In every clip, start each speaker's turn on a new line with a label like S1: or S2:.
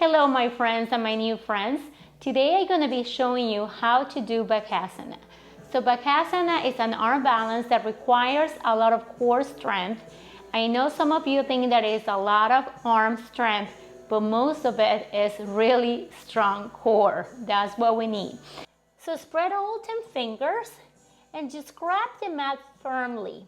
S1: Hello my friends and my new friends. Today I'm going to be showing you how to do Bakasana. So Bakasana is an arm balance that requires a lot of core strength. I know some of you think that it's a lot of arm strength, but most of it is really strong core. That's what we need. So spread all 10 fingers and just grab the mat firmly.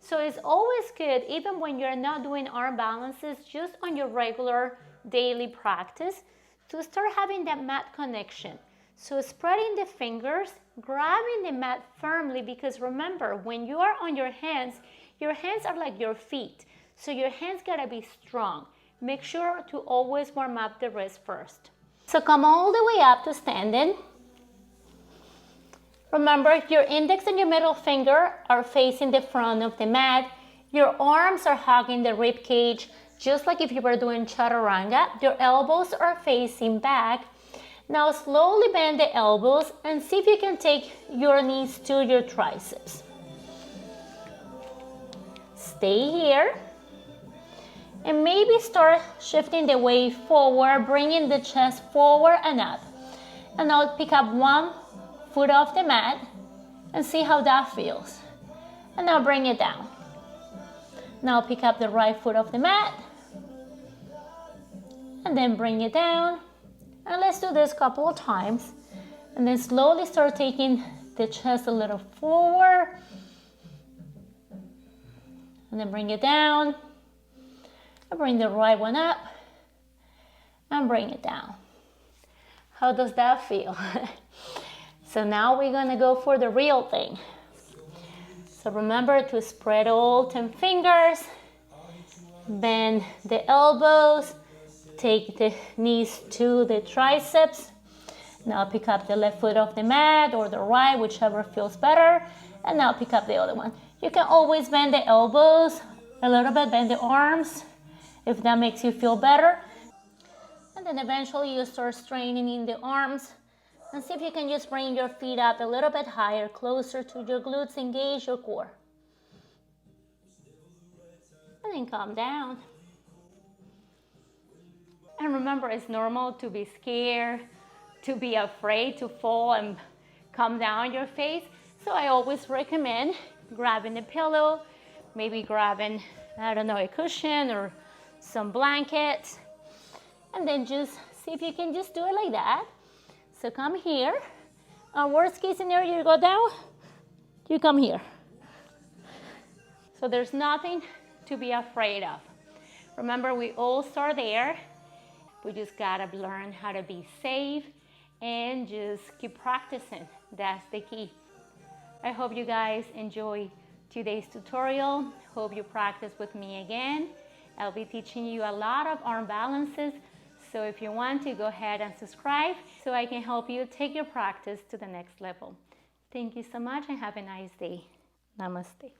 S1: So it's always good, even when you're not doing arm balances, just on your regular daily practice, to start having that mat connection. So spreading the fingers, grabbing the mat firmly, because remember, when you are on your hands are like your feet. So your hands gotta be strong. Make sure to always warm up the wrist first. So come all the way up to standing. Remember, your index and your middle finger are facing the front of the mat. Your arms are hugging the rib cage, just like if you were doing chaturanga. Your elbows are facing back. Now slowly bend the elbows and see if you can take your knees to your triceps. Stay here. And maybe start shifting the weight forward, bringing the chest forward and up. And now pick up one foot off the mat and see how that feels. And now bring it down. Now pick up the right foot off the mat and then bring it down. And let's do this a couple of times. And then slowly start taking the chest a little forward. And then bring it down. And bring the right one up. And bring it down. How does that feel? So now we're gonna go for the real thing. So remember to spread all 10 fingers, bend the elbows, take the knees to the triceps. Now pick up the left foot off the mat or the right, whichever feels better. And now pick up the other one. You can always bend the elbows a little bit, bend the arms, if that makes you feel better. And then eventually you start straining the arms. And see if you can just bring your feet up a little bit higher, closer to your glutes, engage your core. And then calm down. And remember, it's normal to be scared, to be afraid to fall and come down your face. So I always recommend grabbing a pillow, maybe grabbing, I don't know, a cushion or some blankets. And then just see if you can just do it like that. So come here. Worst case scenario, you go down, you come here. So there's nothing to be afraid of. Remember, we all start there. We just gotta learn how to be safe and just keep practicing. That's the key. I hope you guys enjoy today's tutorial. Hope you practice with me again. I'll be teaching you a lot of arm balances. So if you want to, go ahead and subscribe so I can help you take your practice to the next level. Thank you so much and have a nice day. Namaste.